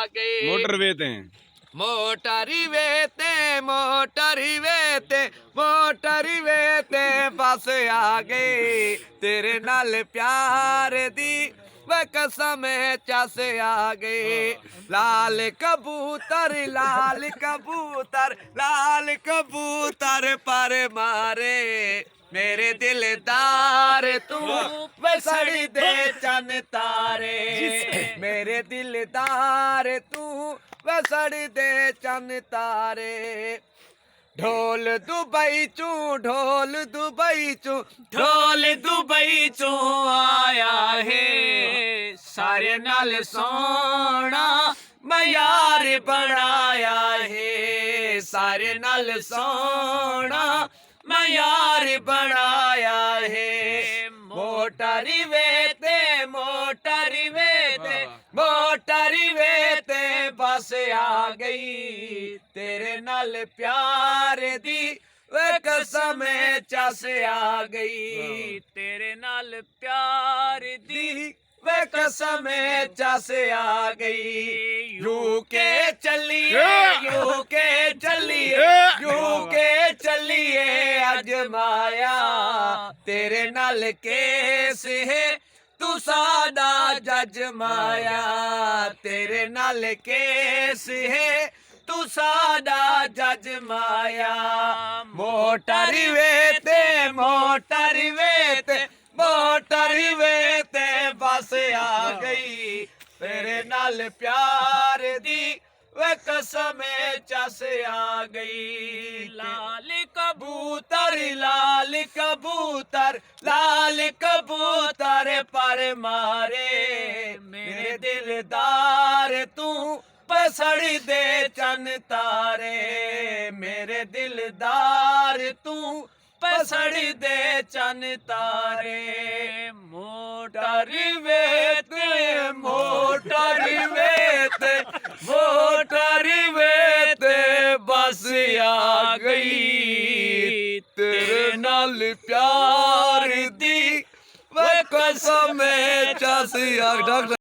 गई। मोटरवे ते मोटरवे ते बस आ गई। तेरे नाल प्यार दी वे कसम चस आ गई। लाल कबूतर पर मारे मेरे दिलदार तू वे सड़ी दे चन तारे। मेरे दिलदार तू वे सड़ी दे चन तारे। ढोल दुबई चू आया है। सारे नाल सोना मैं यार बनाया है। सारे नाल सोना मैं यार बनाया है। मोटरवे ते बस आ गई। तेरे नाल प्यार दी वे कसम चस आ गई। तेरे नाल प्यार दी वे कसम चस आ गई। यूके चलिए अजमाया। तेरे नाल केस है तू सादा जज माया। तेरे नाल केस है तू सादा जज माया। मोटरवे ते बस आ गई। तेरे नाल प्यार दी वे कसम चस आ गई। लाल कबूतर पर मारे मेरे दिलदार तू पसड़ दे चन तारे। मेरे दिलदार तू पसड़ दे चन तारे। मोटरवे ते बस आ गई। तेरे नाल प्यार दी वे कसम चस आ।